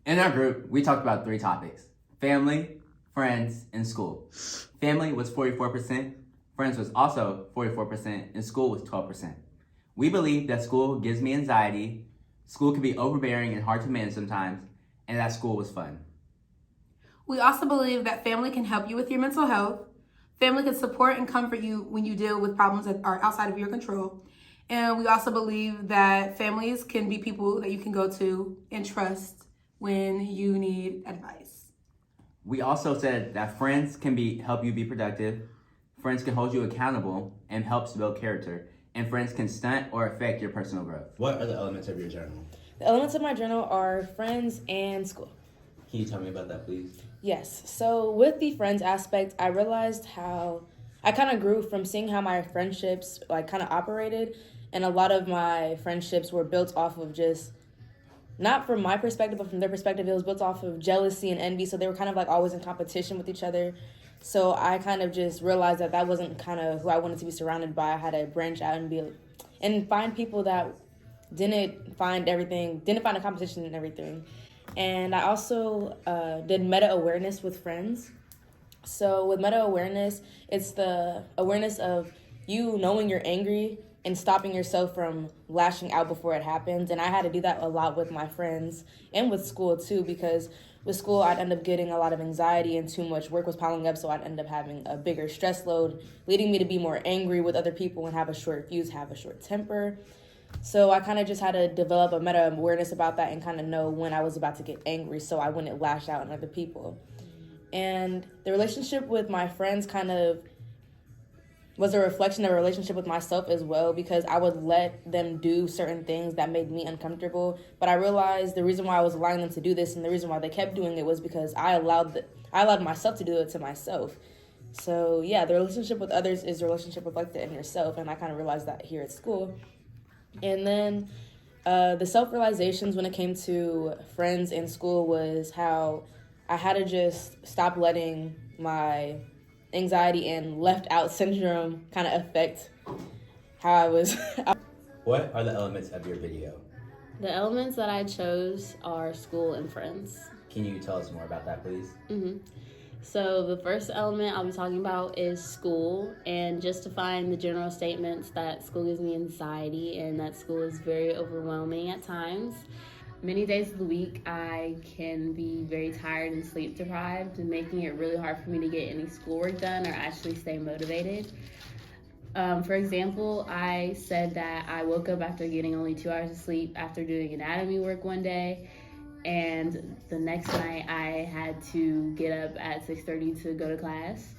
In our group, we talked about 3 topics: family, friends, and school. Family was 44%, friends was also 44%, and school was 12%. We believe that school gives me anxiety, school can be overbearing and hard to manage sometimes, and that school was fun. We also believe that family can help you with your mental health. Family can support and comfort you when you deal with problems that are outside of your control. And we also believe that families can be people that you can go to and trust when you need advice. We also said that friends can help you be productive, friends can hold you accountable and helps build character, and friends can stunt or affect your personal growth. What are the elements of your journal? The elements of my journal are friends and school. Can you tell me about that, please? Yes, so with the friends aspect, I realized how I kind of grew from seeing how my friendships kind of operated, and a lot of my friendships were built off of just, not from my perspective, but from their perspective, it was built off of jealousy and envy, so they were kind of always in competition with each other. So I kind of just realized that wasn't kind of who I wanted to be surrounded by. I had to branch out and find people that didn't find a competition in everything. And I also did meta-awareness with friends. So with meta-awareness, it's the awareness of you knowing you're angry and stopping yourself from lashing out before it happens. And I had to do that a lot with my friends and with school too, because with school I'd end up getting a lot of anxiety and too much work was piling up, so I'd end up having a bigger stress load, leading me to be more angry with other people and have a short fuse, have a short temper. So I kind of just had to develop a meta-awareness about that and kind of know when I was about to get angry so I wouldn't lash out on other people. And the relationship with my friends kind of was a reflection of a relationship with myself as well, because I would let them do certain things that made me uncomfortable. But I realized the reason why I was allowing them to do this and the reason why they kept doing it was because I allowed myself to do it to myself. So yeah, the relationship with others is the relationship with the inner self, and I kind of realized that here at school. And then the self-realizations when it came to friends in school was how I had to just stop letting my anxiety and left out syndrome kind of affect how I was. What are the elements of your video? The elements that I chose are school and friends. Can you tell us more about that, please? So the first element I'll be talking about is school, and just to find the general statements that school gives me anxiety and that school is very overwhelming at times. Many days of the week I can be very tired and sleep deprived, and making it really hard for me to get any schoolwork done or actually stay motivated. For example, I said that I woke up after getting only 2 hours of sleep after doing anatomy work one day, and the next night I had to get up at 6:30 to go to class.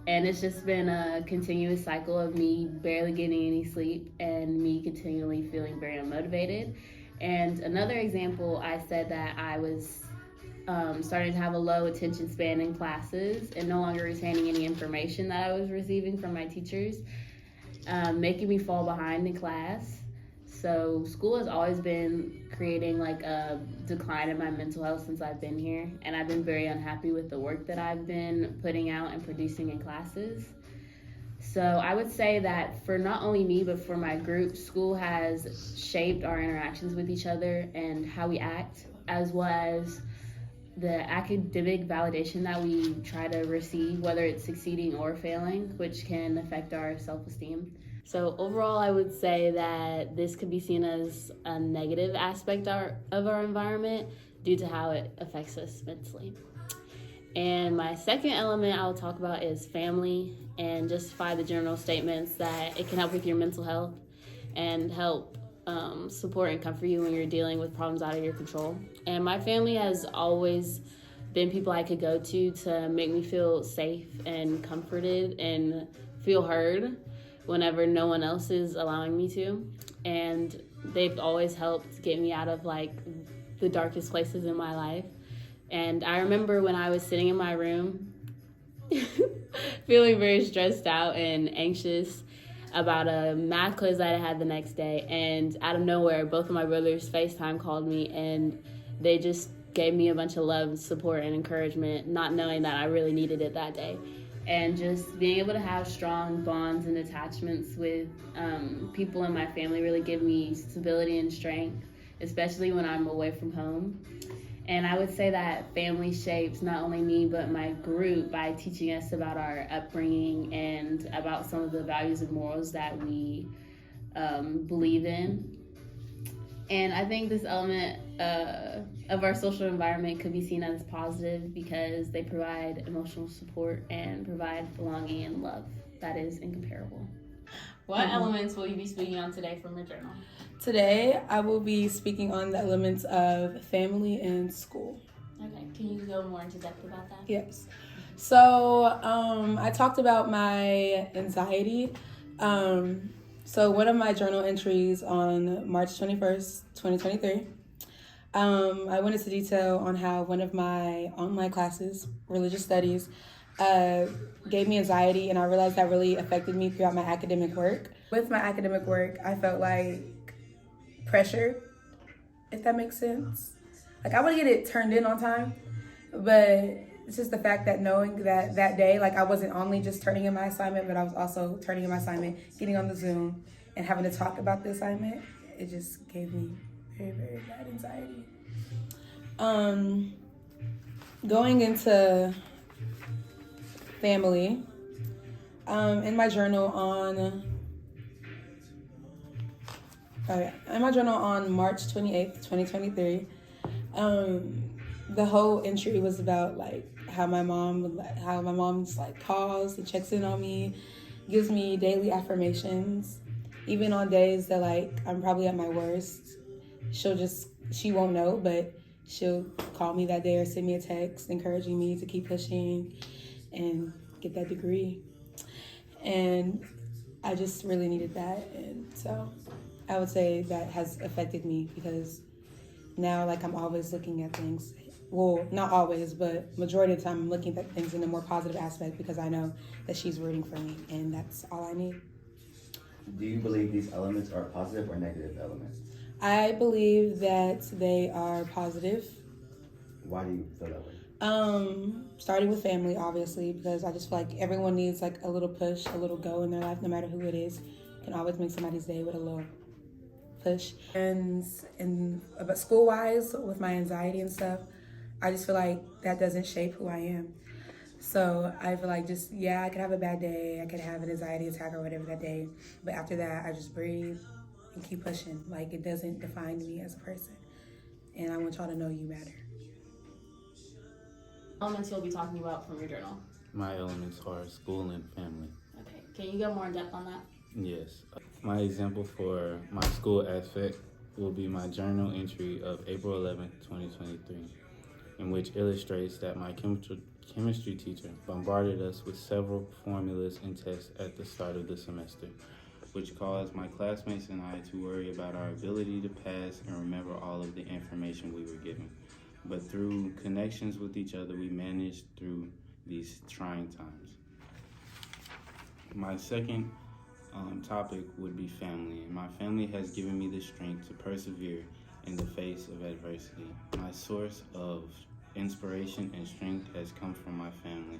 And it's just been a continuous cycle of me barely getting any sleep and me continually feeling very unmotivated. And another example, I said that I was starting to have a low attention span in classes and no longer retaining any information that I was receiving from my teachers, making me fall behind in class. So school has always been creating a decline in my mental health since I've been here, and I've been very unhappy with the work that I've been putting out and producing in classes. So I would say that for not only me, but for my group, school has shaped our interactions with each other and how we act, as well as the academic validation that we try to receive, whether it's succeeding or failing, which can affect our self-esteem. So overall, I would say that this could be seen as a negative aspect of our environment due to how it affects us mentally. And my second element I'll talk about is family, and justify the general statements that it can help with your mental health and help support and comfort you when you're dealing with problems out of your control. And my family has always been people I could go to make me feel safe and comforted and feel heard whenever no one else is allowing me to. And they've always helped get me out of the darkest places in my life. And I remember when I was sitting in my room feeling very stressed out and anxious about a math quiz that I had the next day, and out of nowhere both of my brothers FaceTime called me, and they just gave me a bunch of love, support, and encouragement, not knowing that I really needed it that day. And just being able to have strong bonds and attachments with people in my family really give me stability and strength, especially when I'm away from home. And I would say that family shapes not only me but my group by teaching us about our upbringing and about some of the values and morals that we believe in. And I think this element of our social environment could be seen as positive because they provide emotional support and provide belonging and love that is incomparable. What elements will you be speaking on today from your journal? Today, I will be speaking on the elements of family and school. Okay, can you go more into depth about that? Yes. So, I talked about my anxiety. So one of my journal entries on March 21st, 2023, I went into detail on how one of my online classes, religious studies, gave me anxiety, and I realized that really affected me throughout my academic work. With my academic work, I felt like pressured, if that makes sense. Like, I want to get it turned in on time, but it's just the fact that knowing that that day, like, I wasn't only just turning in my assignment, but I was also turning in my assignment, getting on the Zoom, and having to talk about the assignment. It just gave me very, very bad anxiety. Going into family, in my journal on March 28th, 2023, the whole entry was about like how my mom's like calls and checks in on me, gives me daily affirmations, even on days that like I'm probably at my worst. She won't know, but she'll call me that day or send me a text encouraging me to keep pushing and get that degree. And I just really needed that, and so I would say that has affected me because now, like, I'm always looking at things. Well, not always, but majority of the time I'm looking at things in a more positive aspect because I know that she's rooting for me, and that's all I need. Do you believe these elements are positive or negative elements? I believe that they are positive. Why do you feel that way? Starting with family, obviously, because I just feel like everyone needs like a little push, a little go in their life, no matter who it is. Can always make somebody's day with a little push. And but school-wise, with my anxiety and stuff, I just feel like that doesn't shape who I am. So I feel like I could have a bad day, I could have an anxiety attack or whatever that day, but after that, I just breathe and keep pushing. Like, it doesn't define me as a person. And I want y'all to know you matter. Elements you'll be talking about from your journal. My elements are school and family. Okay, can you go more in depth on that? Yes. My example for my school aspect will be my journal entry of April 11th, 2023, in which illustrates that my chemistry teacher bombarded us with several formulas and tests at the start of the semester, which caused my classmates and I to worry about our ability to pass and remember all of the information we were given. But through connections with each other, we managed through these trying times. My second topic would be family. My family has given me the strength to persevere in the face of adversity. My source of inspiration and strength has come from my family.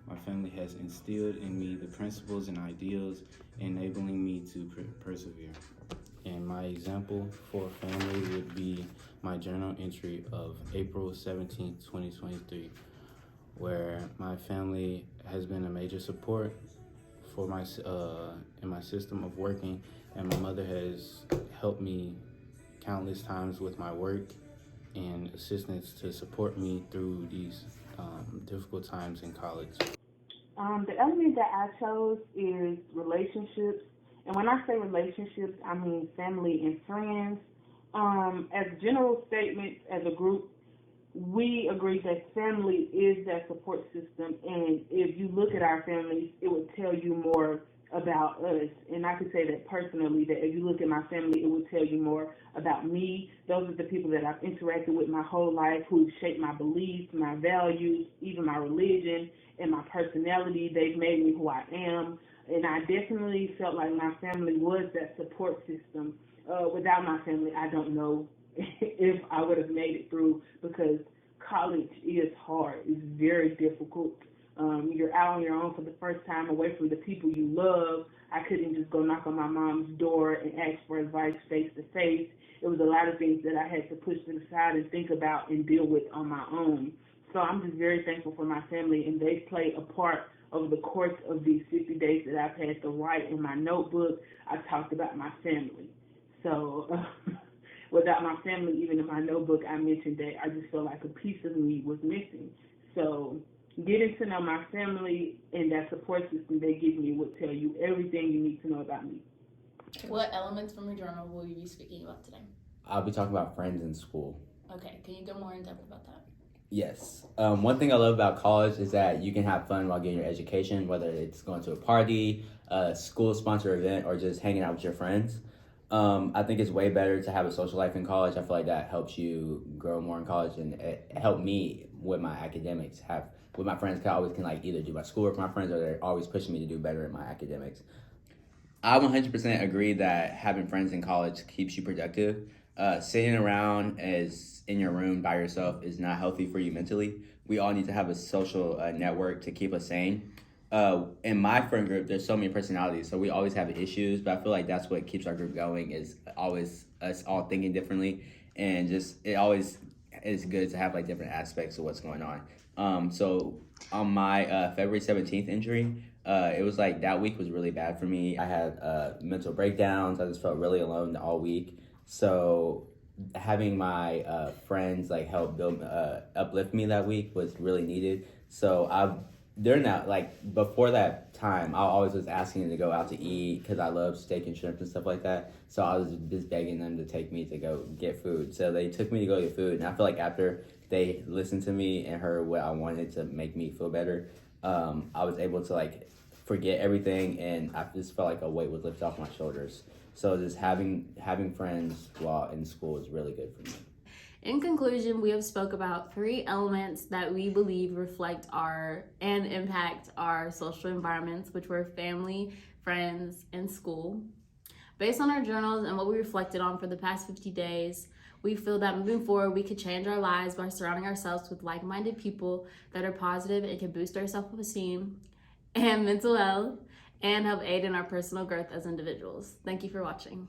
My family has instilled in me the principles and ideals enabling me to persevere. And my example for family would be my journal entry of April 17th, 2023, where my family has been a major support for my in my system of working, and my mother has helped me countless times with my work and assistance to support me through these difficult times in college. The element that I chose is relationships. And when I say relationships, I mean family and friends. As general statements, as a group, we agree that family is that support system. And if you look at our families, it would tell you more about us. And I could say that personally, that if you look at my family, it would tell you more about me. Those are the people that I've interacted with my whole life, who shaped my beliefs, my values, even my religion, and my personality. They've made me who I am. And I definitely felt like my family was that support system. Without my family, I don't know if I would have made it through, because college is hard. It's very difficult. You're out on your own for the first time, away from the people you love. I couldn't just go knock on my mom's door and ask for advice face to face. it was a lot of things that I had to push to the side and think about and deal with on my own. So I'm just very thankful for my family, and they play a part over the course of these 50 days that I've had to write. In my notebook, I talked about my family. So without my family, even in my notebook, I mentioned that I just felt like a piece of me was missing. So getting to know my family and that support system they give me will tell you everything you need to know about me. What elements from your journal will you be speaking about today? I'll be talking about friends in school. Okay, can you go more in depth about that? Yes. One thing I love about college is that you can have fun while getting your education, whether it's going to a party, a school-sponsored event, or just hanging out with your friends. I think it's way better to have a social life in college. I feel like that helps you grow more in college, and it helped me with my academics. With my friends, I always can like either do my schoolwork with my friends, or they're always pushing me to do better in my academics. I 100% agree that having friends in college keeps you productive. Sitting around in your room by yourself is not healthy for you mentally. We all need to have a social network to keep us sane. In my friend group, there's so many personalities, so we always have issues, but I feel like that's what keeps our group going, is always us all thinking differently, and just it always is good to have like different aspects of what's going on. So on my February 17th injury, it was like that week was really bad for me. I had mental breakdowns. I just felt really alone all week. So having my friends like help uplift me that week was really needed. So during that, like before that time, I always was asking to go out to eat because I love steak and shrimp and stuff like that. So I was just begging them to take me to go get food. So they took me to go get food, and I feel like after they listened to me and heard what I wanted to make me feel better, I was able to like forget everything, and I just felt like a weight was lifted off my shoulders. So just having friends while in school is really good for me. In conclusion, we have spoke about 3 elements that we believe reflect and impact our social environments, which were family, friends, and school. Based on our journals and what we reflected on for the past 50 days, we feel that moving forward, we could change our lives by surrounding ourselves with like-minded people that are positive and can boost our self-esteem and mental health, and help aid in our personal growth as individuals. Thank you for watching.